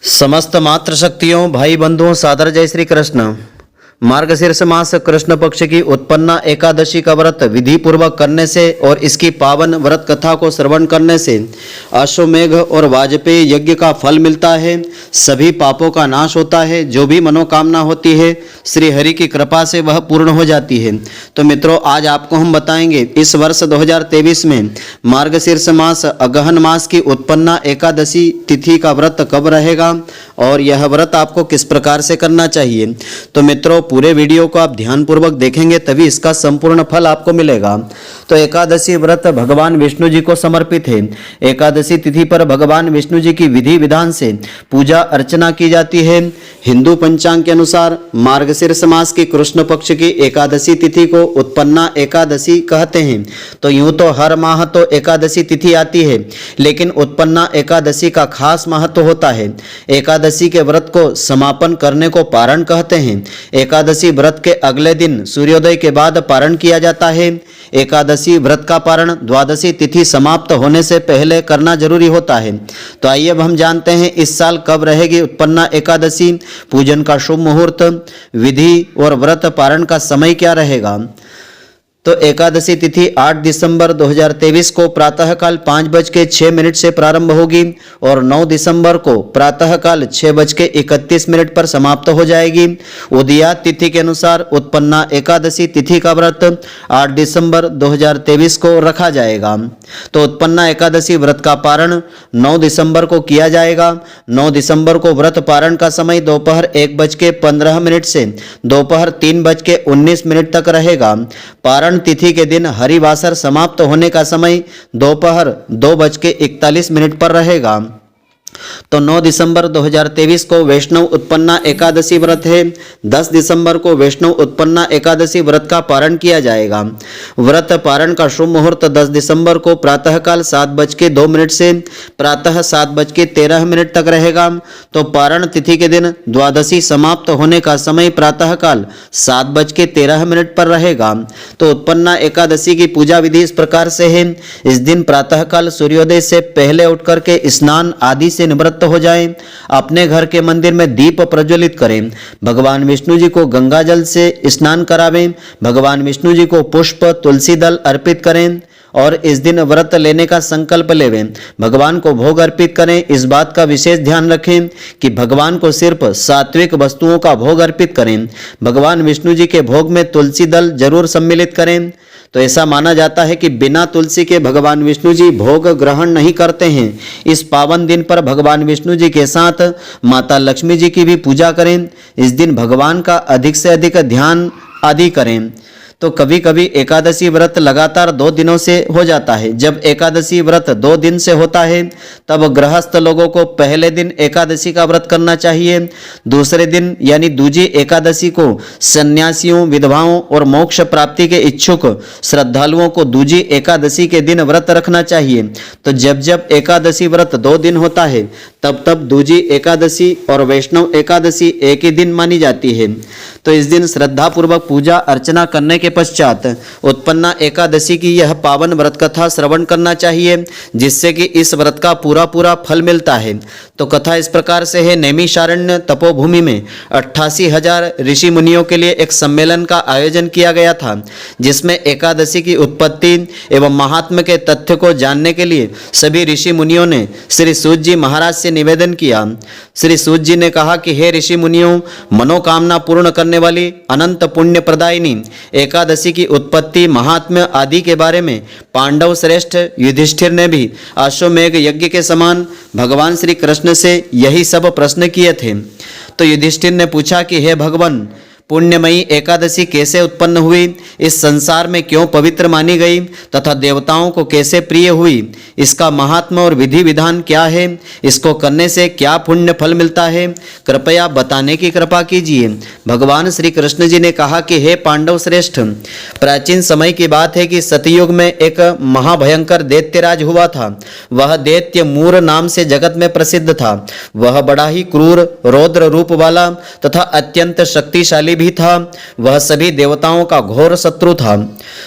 समस्त मातृशक्तियों भाई बंधुओं सादर जय श्री कृष्ण। मार्गशीर्ष मास कृष्ण पक्ष की उत्पन्ना एकादशी का व्रत विधि पूर्वक करने से और इसकी पावन व्रत कथा को श्रवण करने से अश्वमेघ और वाजपेयी यज्ञ का फल मिलता है। सभी पापों का नाश होता है। जो भी मनोकामना होती है श्री हरि की कृपा से वह पूर्ण हो जाती है। तो मित्रों, आज आपको हम बताएंगे इस वर्ष 2023 में मार्गशीर्ष मास अगहन मास की उत्पन्ना एकादशी तिथि का व्रत कब रहेगा और यह व्रत आपको किस प्रकार से करना चाहिए। तो मित्रों, पूरे वीडियो को आप ध्यानपूर्वक देखेंगे तभी इसका संपूर्ण फल आपको मिलेगा। तो एकादशी व्रत भगवान विष्णु जी को समर्पित है। एकादशी तिथि पर भगवान विष्णु जी की विधि विधान से पूजा अर्चना की जाती है। हिंदू पंचांग के अनुसार मार्गशीर्ष मास की कृष्ण पक्ष की एकादशी तिथि को उत्पन्ना एकादशी कहते हैं। तो यूं तो हर माह तो एकादशी तिथि आती है, लेकिन उत्पन्ना एकादशी का खास महत्व होता है। एकादशी के व्रत को समापन करने को पारण कहते हैं। एकादशी व्रत के अगले दिन सूर्योदय के बाद पारण किया जाता है। एकादशी व्रत का पारण द्वादशी तिथि समाप्त होने से पहले करना जरूरी होता है। तो आइए अब हम जानते हैं इस साल कब रहेगी उत्पन्ना एकादशी, पूजन का शुभ मुहूर्त, विधि और व्रत पारण का समय क्या रहेगा। तो एकादशी तिथि 8 दिसंबर 2023 को प्रातःकाल 5:06 से प्रारंभ होगी और 9 दिसंबर को प्रातःकाल 6:31 पर समाप्त हो जाएगी। उदयात तिथि के अनुसार उत्पन्ना एकादशी तिथि का व्रत 8 दिसंबर 2023 को रखा जाएगा। तो उत्पन्ना एकादशी व्रत का पारण 9 दिसंबर को किया जाएगा। 9 दिसंबर को व्रत पारण का समय दोपहर 1:15 से दोपहर 3:19 तक रहेगा। पारण तिथि के दिन हरिवासर समाप्त होने का समय दोपहर 2:41 पर रहेगा। तो 9 दिसंबर 2023 को वैष्णव उत्पन्ना एकादशी व्रत है। 10 दिसंबर को वैष्णव उत्पन्ना एकादशी व्रत का पारण किया जाएगा। व्रत पारण का शुभ मुहूर्त 10 दिसंबर को प्रातःकाल 7:02 से प्रातः 7:13 तक रहेगा। तो पारण तिथि के दिन द्वादशी समाप्त होने का समय प्रातःकाल 7:13 पर रहेगा। तो उत्पन्ना एकादशी की पूजा विधि इस प्रकार से है। इस दिन प्रातःकाल सूर्योदय से पहले उठकर के स्नान आदि से निवृत्त हो जाएं। अपने घर के मंदिर में दीप प्रज्वलित करें। भगवान विष्णु जी को गंगा जल से स्नान करावें। भगवान विष्णु जी को पुष्प तुलसी दल अर्पित करें और इस दिन व्रत लेने का संकल्प लेवें। भगवान को भोग अर्पित करें। इस बात का विशेष ध्यान रखें कि भगवान को सिर्फ सात्विक वस्तुओं का भोग अर्पित करें। भगवान विष्णु जी के भोग में तुलसी दल जरूर सम्मिलित करें। तो ऐसा माना जाता है कि बिना तुलसी के भगवान विष्णु जी भोग ग्रहण नहीं करते हैं। इस पावन दिन पर भगवान विष्णु जी के साथ माता लक्ष्मी जी की भी पूजा करें। इस दिन भगवान का अधिक से अधिक ध्यान आदि करें। तो कभी कभी एकादशी व्रत लगातार 2 दिनों से हो जाता है। जब एकादशी व्रत 2 दिन से होता है तब गृहस्थ लोगों को पहले दिन एकादशी का व्रत करना चाहिए। दूसरे दिन यानी दूजी एकादशी को सन्यासियों, विधवाओं और मोक्ष प्राप्ति के इच्छुक श्रद्धालुओं को दूजी एकादशी के दिन व्रत रखना चाहिए। तो जब जब एकादशी व्रत 2 दिन होता है तब तब दूजी एकादशी और वैष्णव एकादशी एक ही दिन मानी जाती है। तो इस दिन श्रद्धा पूर्वक पूजा अर्चना करने के पश्चात उत्पन्ना एकादशी की यह पावन व्रत कथा श्रवण करना चाहिए, जिससे कि इस व्रत का पूरा फल मिलता है। तो कथा इस प्रकार से है। नैमिषारण्य तपोभूमि में 88,000 ऋषि मुनियों के लिए एक सम्मेलन का आयोजन किया गया था, जिसमें एकादशी की उत्पत्ति एवं महात्म्य के तथ्य को जानने के लिए सभी ऋषि मुनियों ने श्री सूत जी महाराज से निवेदन किया। श्री सूत जी ने कहा कि हे ऋषि मुनियों, मनोकामना पूर्ण करने वाली अनंत पुण्य प्रदायिनी एकादशी की उत्पत्ति, महात्म्य आदि के बारे में पांडव श्रेष्ठ युधिष्ठिर ने भी अश्वमेघ यज्ञ के समान भगवान श्री कृष्ण से यही सब प्रश्न किए थे। तो युधिष्ठिर ने पूछा कि हे भगवान, पुण्यमयी एकादशी कैसे उत्पन्न हुई, इस संसार में क्यों पवित्र मानी गई तथा देवताओं को कैसे प्रिय हुई, इसका महात्मा और विधि विधान क्या है, इसको करने से क्या पुण्य फल मिलता है, कृपया बताने की कृपा कीजिए। भगवान श्री कृष्ण जी ने कहा कि हे पांडव श्रेष्ठ, प्राचीन समय की बात है कि सतयुग में एक महाभयंकर दैत्यराज हुआ था। वह दैत्य मूर नाम से जगत में प्रसिद्ध था। वह बड़ा ही क्रूर, रौद्र रूप वाला तथा अत्यंत शक्तिशाली भी था, वह सभी देवताओं का घोर शत्रु था।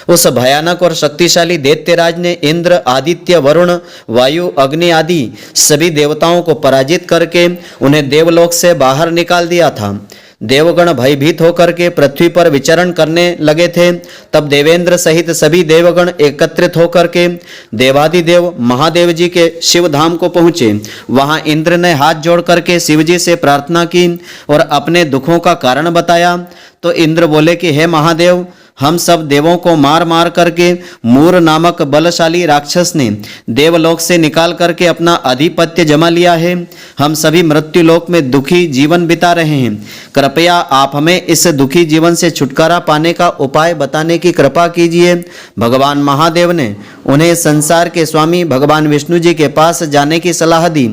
उस भयानक और शक्तिशाली दैत्यराज ने इंद्र, आदित्य, वरुण, वायु, अग्नि आदि सभी देवताओं को पराजित करके उन्हें देवलोक से बाहर निकाल दिया था। देवगण भयभीत होकर के पृथ्वी पर विचरण करने लगे थे। तब देवेंद्र सहित सभी देवगण एकत्रित होकर के देवादिदेव महादेव जी के शिव धाम को पहुँचे। वहाँ इंद्र ने हाथ जोड़ करके शिव जी से प्रार्थना की और अपने दुखों का कारण बताया। तो इंद्र बोले कि हे महादेव, हम सब देवों को मार मार करके मूर नामक बलशाली राक्षस ने देवलोक से निकाल करके अपना आधिपत्य जमा लिया है। हम सभी मृत्युलोक में दुखी जीवन बिता रहे हैं। कृपया आप हमें इस दुखी जीवन से छुटकारा पाने का उपाय बताने की कृपा कीजिए। भगवान महादेव ने उन्हें संसार के स्वामी भगवान विष्णु जी के पास जाने की सलाह दी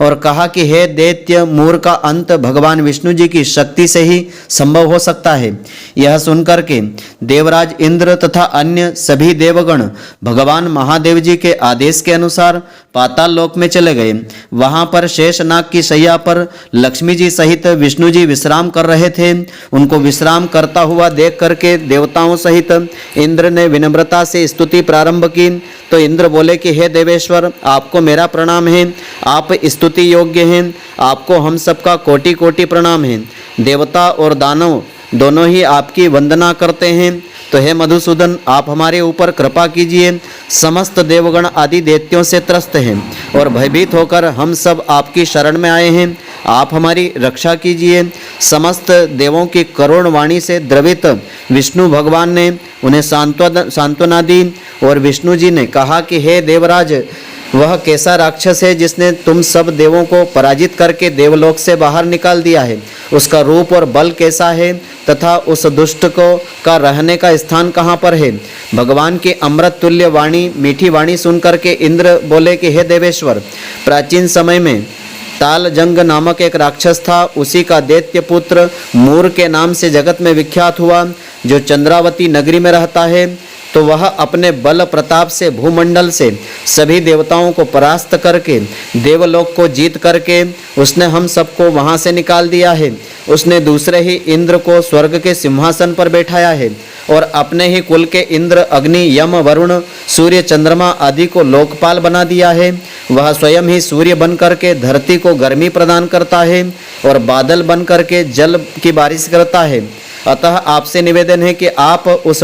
और कहा कि हे दैत्य, मूर का अंत भगवान विष्णु जी की शक्ति से ही संभव हो सकता है। यह सुनकर के देवराज इंद्र तथा अन्य सभी देवगण भगवान महादेव जी के आदेश के अनुसार पाताल लोक में चले गए। वहां पर शेषनाग की शैया पर लक्ष्मी जी सहित विष्णु जी विश्राम कर रहे थे। उनको विश्राम करता हुआ देख करके देवताओं सहित इंद्र ने विनम्रता से स्तुति प्रारंभ की। तो इंद्र बोले कि हे देवेश्वर, आपको मेरा प्रणाम है, आप स्तुति योग्य हैं, आपको हम सबका कोटि कोटि प्रणाम है। देवता और दानव दोनों ही आपकी वंदना करते हैं। तो हे मधुसूदन, आप हमारे ऊपर कृपा कीजिए। समस्त देवगण आदि दैत्यों से त्रस्त हैं और भयभीत होकर हम सब आपकी शरण में आए हैं। आप हमारी रक्षा कीजिए। समस्त देवों की करुण वाणी से द्रवित विष्णु भगवान ने उन्हें सांत्वना दी और विष्णु जी ने कहा कि हे देवराज, वह कैसा राक्षस है जिसने तुम सब देवों को पराजित करके देवलोक से बाहर निकाल दिया है? उसका रूप और बल कैसा है तथा उस दुष्ट को का रहने का स्थान कहाँ पर है? भगवान की अमृत तुल्य वाणी, मीठी वाणी सुनकर के इंद्र बोले कि हे देवेश्वर, प्राचीन समय में तालजंग नामक एक राक्षस था। उसी का दैत्य पुत्र मूर के नाम से जगत में विख्यात हुआ, जो चंद्रावती नगरी में रहता है। तो वह अपने बल प्रताप से भूमंडल से सभी देवताओं को परास्त करके देवलोक को जीत करके उसने हम सबको वहां से निकाल दिया है। उसने दूसरे ही इंद्र को स्वर्ग के सिंहासन पर बैठाया है और अपने ही कुल के इंद्र, अग्नि, यम, वरुण, सूर्य, चंद्रमा आदि को लोकपाल बना दिया है। वह स्वयं ही सूर्य बन करके धरती को गर्मी प्रदान करता है और बादल बन करके जल की बारिश करता है। अतः आपसे निवेदन है कि आप उस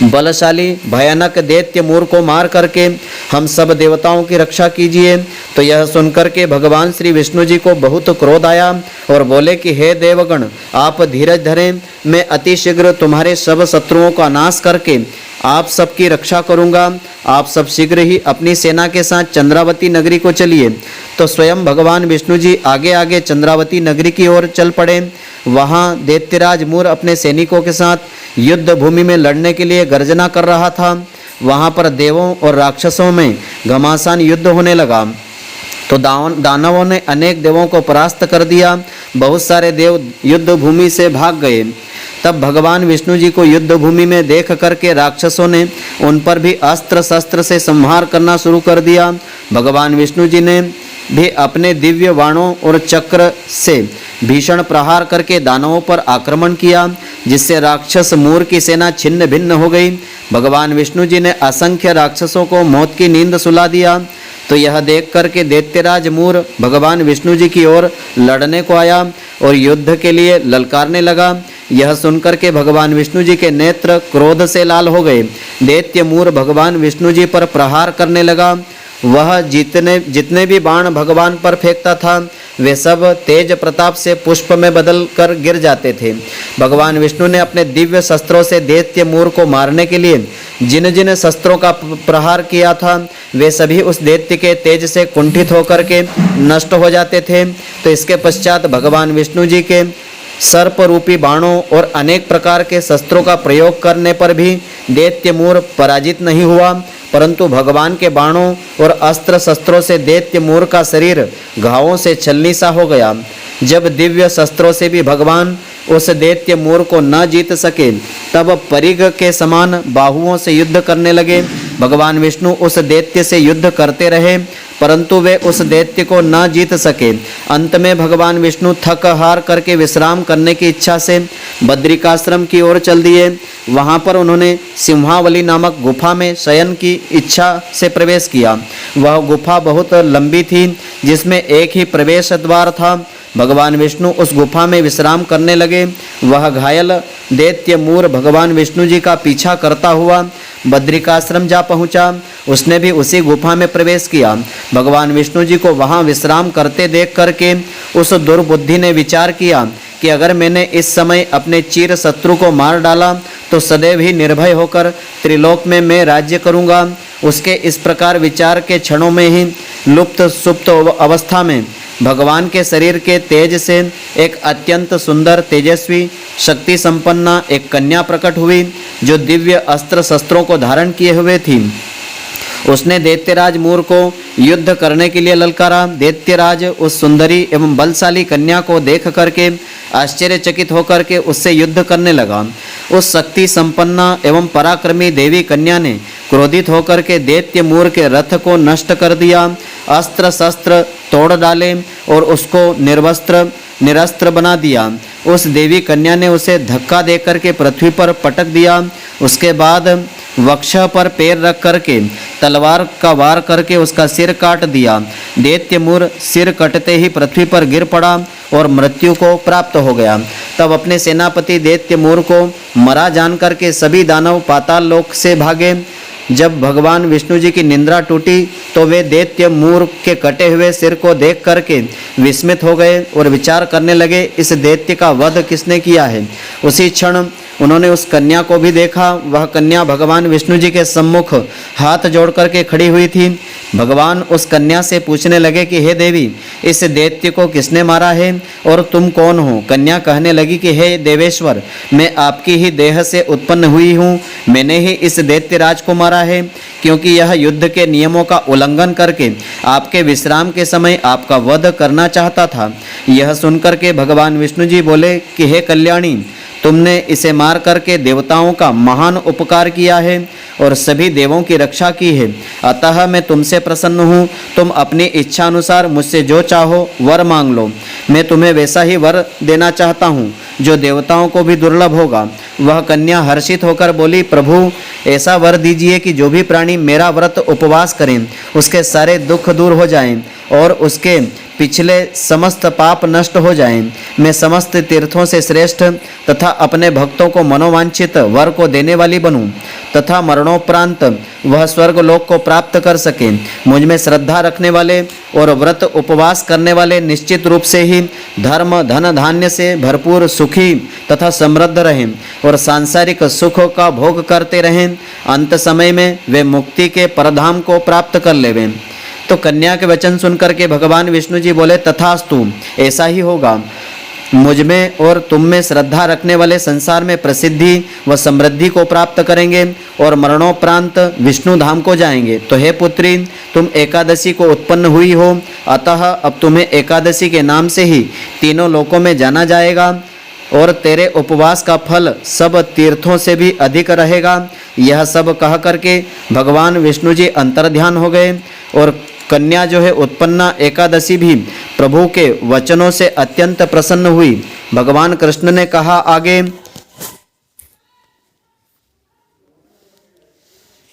बलशाली भयानक दैत्य मूर को मार करके हम सब देवताओं की रक्षा कीजिए। तो यह सुनकर के भगवान श्री विष्णु जी को बहुत क्रोध आया और बोले कि हे देवगण, आप धीरज धरें, मैं अति शीघ्र तुम्हारे सब शत्रुओं का नाश करके आप सबकी रक्षा करूंगा। आप सब शीघ्र ही अपनी सेना के साथ चंद्रावती नगरी को चलिए। तो स्वयं भगवान विष्णु जी आगे आगे चंद्रावती नगरी की ओर चल पड़े। वहाँ दैत्यराज मूर अपने सैनिकों के साथ युद्ध भूमि में लड़ने के लिए गर्जना कर रहा था। वहाँ पर देवों और राक्षसों में घमासान युद्ध होने लगा। तो दानवों ने अनेक देवों को परास्त कर दिया। बहुत सारे देव युद्ध भूमि से भाग गए। तब भगवान विष्णु जी को युद्ध भूमि में देख करके राक्षसों ने उन पर भी अस्त्र शस्त्र से संहार करना शुरू कर दिया। भगवान विष्णु जी ने भी अपने दिव्य बाणों और चक्र से भीषण प्रहार करके दानवों पर आक्रमण किया, जिससे राक्षस मूर की सेना छिन्न भिन्न हो गई। भगवान विष्णु जी ने असंख्य राक्षसों को मौत की नींद सुला दिया। तो यह देख करके दैत्यराज मूर भगवान विष्णु जी की ओर लड़ने को आया और युद्ध के लिए ललकारने लगा। यह सुनकर के भगवान विष्णु जी के नेत्र क्रोध से लाल हो गए। दैत्य मूर भगवान विष्णु जी पर प्रहार करने लगा। वह जितने भी बाण भगवान पर फेंकता था वे सब तेज प्रताप से पुष्प में बदल कर गिर जाते थे। भगवान विष्णु ने अपने दिव्य शस्त्रों से दैत्य मूर को मारने के लिए जिन जिन शस्त्रों का प्रहार किया था वे सभी उस दैत्य के तेज से कुंठित होकर के नष्ट हो जाते थे। तो इसके पश्चात भगवान विष्णु जी के सर्प रूपी बाणों और अनेक प्रकार के शस्त्रों का प्रयोग करने पर भी दैत्य मूर पराजित नहीं हुआ, परंतु भगवान के बाणों और अस्त्र शस्त्रों से दैत्य मूर का शरीर घावों से छलनी सा हो गया। जब दिव्य शस्त्रों से भी भगवान उस दैत्य मूर को न जीत सके तब परिग के समान बाहुओं से युद्ध करने लगे। भगवान विष्णु उस दैत्य से युद्ध करते रहे, परंतु वे उस दैत्य को न जीत सके। अंत में भगवान विष्णु थक हार करके विश्राम करने की इच्छा से बद्रिकाश्रम की ओर चल दिए। वहां पर उन्होंने सिंहावली नामक गुफा में शयन की इच्छा से प्रवेश किया। वह गुफा बहुत लंबी थी, जिसमें एक ही प्रवेश द्वार था। भगवान विष्णु उस गुफा में विश्राम करने लगे। वह घायल दैत्य मूर भगवान विष्णु जी का पीछा करता हुआ बद्रिकाश्रम जा पहुंचा। उसने भी उसी गुफा में प्रवेश किया। भगवान विष्णु जी को वहां विश्राम करते देख करके उस दुर्बुद्धि ने विचार किया कि अगर मैंने इस समय अपने चिर शत्रु को मार डाला तो सदैव ही निर्भय होकर त्रिलोक में मैं राज्य करूंगा। उसके इस प्रकार विचार के क्षणों में ही लुप्त सुप्त अवस्था में भगवान के शरीर के तेज से एक अत्यंत सुंदर तेजस्वी शक्ति संपन्ना एक कन्या प्रकट हुई, जो दिव्य अस्त्र शस्त्रों को धारण किए हुए थी। उसने दैत्यराज मूर को युद्ध करने के लिए ललकारा। दैत्यराज उस सुंदरी एवं बलशाली कन्या को देख करके आश्चर्यचकित होकर के उससे युद्ध करने लगा। उस शक्ति संपन्ना एवं पराक्रमी देवी कन्या ने क्रोधित होकर के दैत्य मूर के रथ को नष्ट कर दिया, अस्त्र शस्त्र तोड़ डाले और उसको निर्वस्त्र निरस्त्र बना दिया। उस देवी कन्या ने उसे धक्का देकर के पृथ्वी पर पटक दिया। उसके बाद वक्ष पर पैर रख करके तलवार का वार करके उसका सिर काट दिया। दैत्य मूर सिर कटते ही पृथ्वी पर गिर पड़ा और मृत्यु को प्राप्त हो गया। तब अपने सेनापति दैत्य मूर को मरा जान करके सभी दानव पाताल लोक से भागे। जब भगवान विष्णु जी की निंद्रा टूटी तो वे दैत्य मूर के कटे हुए सिर को देख करके विस्मित हो गए और विचार करने लगे, इस दैत्य का वध किसने किया है। उसी क्षण उन्होंने उस कन्या को भी देखा। वह कन्या भगवान विष्णु जी के सम्मुख हाथ जोड़ करके खड़ी हुई थी। भगवान उस कन्या से पूछने लगे कि हे देवी, इस दैत्य को किसने मारा है और तुम कौन हो। कन्या कहने लगी कि हे देवेश्वर, मैं आपकी ही देह से उत्पन्न हुई हूँ। मैंने ही इस दैत्यराज को मारा है, क्योंकि यह युद्ध के नियमों का उल्लंघन करके आपके विश्राम के समय आपका वध करना चाहता था। यह सुनकर के भगवान विष्णु जी बोले कि हे कल्याणी, तुमने इसे मार करके देवताओं का महान उपकार किया है और सभी देवों की रक्षा की है। अतः मैं तुमसे प्रसन्न हूँ। तुम अपनी इच्छा अनुसार मुझसे जो चाहो वर मांग लो। मैं तुम्हें वैसा ही वर देना चाहता हूँ जो देवताओं को भी दुर्लभ होगा। वह कन्या हर्षित होकर बोली, प्रभु ऐसा वर दीजिए कि जो भी प्राणी मेरा व्रत उपवास करें उसके सारे दुख दूर हो जाएं और उसके पिछले समस्त पाप नष्ट हो जाएं। मैं समस्त तीर्थों से श्रेष्ठ तथा अपने भक्तों को मनोवांछित वर को देने वाली बनूं तथा मरणोपरांत वह स्वर्ग लोक को प्राप्त कर सके। मुझ में श्रद्धा रखने वाले और व्रत उपवास करने वाले निश्चित रूप से ही धर्म धन धान्य से भरपूर सुखी तथा समृद्ध रहें और सांसारिक सुख का भोग करते रहें। अंत समय में वे मुक्ति के परधाम को प्राप्त कर लेवें। तो कन्या के वचन सुनकर के भगवान विष्णु जी बोले, तथास्तु, ऐसा ही होगा। मुझ में और तुम में श्रद्धा रखने वाले संसार में प्रसिद्धि व समृद्धि को प्राप्त करेंगे और मरणोपरांत विष्णु धाम को जाएंगे। तो हे पुत्री, तुम एकादशी को उत्पन्न हुई हो, अतः अब तुम्हें एकादशी के नाम से ही तीनों लोकों में जाना जाएगा और तेरे उपवास का फल सब तीर्थों से भी अधिक रहेगा। यह सब कह करके भगवान विष्णु जी अंतर्ध्यान हो गए और कन्या जो है उत्पन्ना एकादशी भी प्रभु के वचनों से अत्यंत प्रसन्न हुई। भगवान कृष्ण ने कहा आगे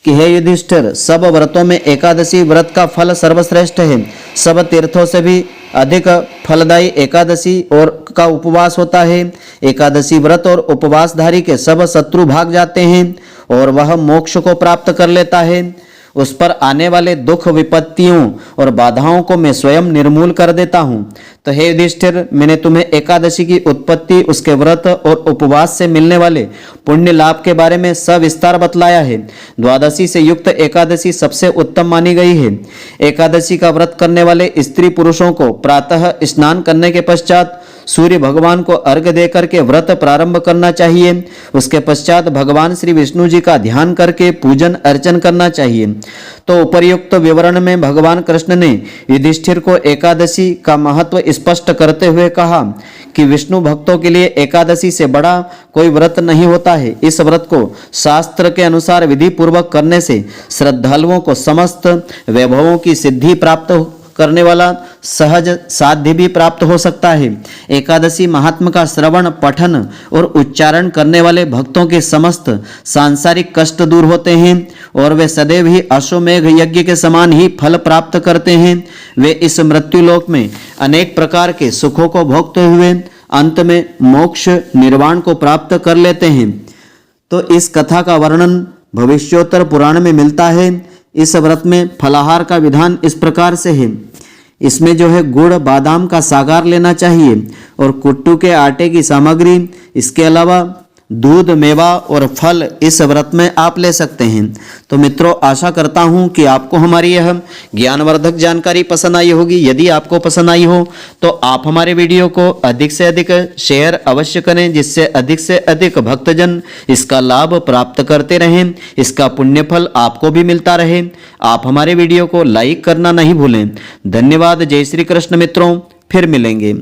कि हे युधिष्ठिर, सब व्रतों में एकादशी व्रत का फल सर्वश्रेष्ठ है। सब तीर्थों से भी अधिक फलदायी एकादशी और का उपवास होता है। एकादशी व्रत और उपवासधारी के सब शत्रु भाग जाते हैं और वह मोक्ष को प्राप्त कर लेता है। उस पर आने वाले दुख विपत्तियों और बाधाओं को मैं स्वयं निर्मूल कर देता हूँ। तो हे युधिष्ठिर, मैंने तुम्हें एकादशी की उत्पत्ति, उसके व्रत और उपवास से मिलने वाले पुण्य लाभ के बारे में सविस्तार बतलाया है। द्वादशी से युक्त एकादशी सबसे उत्तम मानी गई है। एकादशी का व्रत करने वाले स्त्री पुरुषों को प्रातः स्नान करने के पश्चात सूर्य भगवान को अर्घ्य देकर के व्रत प्रारंभ करना चाहिए। उसके पश्चात भगवान श्री विष्णु जी का ध्यान करके पूजन अर्चन करना चाहिए। तो उपर्युक्त विवरण में भगवान कृष्ण ने युधिष्ठिर को एकादशी का महत्व स्पष्ट करते हुए कहा कि विष्णु भक्तों के लिए एकादशी से बड़ा कोई व्रत नहीं होता है। इस व्रत को शास्त्र के अनुसार विधि पूर्वक करने से श्रद्धालुओं को समस्त वैभवों की सिद्धि प्राप्त करने वाला सहज साध्य भी प्राप्त हो सकता है। एकादशी महात्मा का श्रवण, पठन और उच्चारण करने वाले भक्तों के समस्त सांसारिक कष्ट दूर होते हैं और वे सदैव ही अश्वमेघ यज्ञ के समान ही फल प्राप्त करते हैं। वे इस मृत्युलोक में अनेक प्रकार के सुखों को भोगते हुए अंत में मोक्ष निर्वाण को प्राप्त कर लेते हैं। तो इस कथा का वर्णन भविष्योत्तर पुराण में मिलता है। इस व्रत में फलाहार का विधान इस प्रकार से है। इसमें जो है गुड़, बादाम का सागार लेना चाहिए और कुट्टू के आटे की सामग्री, इसके अलावा दूध, मेवा और फल इस व्रत में आप ले सकते हैं। तो मित्रों, आशा करता हूं कि आपको हमारी यह ज्ञानवर्धक जानकारी पसंद आई होगी। यदि आपको पसंद आई हो तो आप हमारे वीडियो को अधिक से अधिक शेयर अवश्य करें, जिससे अधिक से अधिक भक्तजन इसका लाभ प्राप्त करते रहें, इसका पुण्य फल आपको भी मिलता रहे। आप हमारे वीडियो को लाइक करना नहीं भूलें। धन्यवाद। जय श्री कृष्ण मित्रों, फिर मिलेंगे।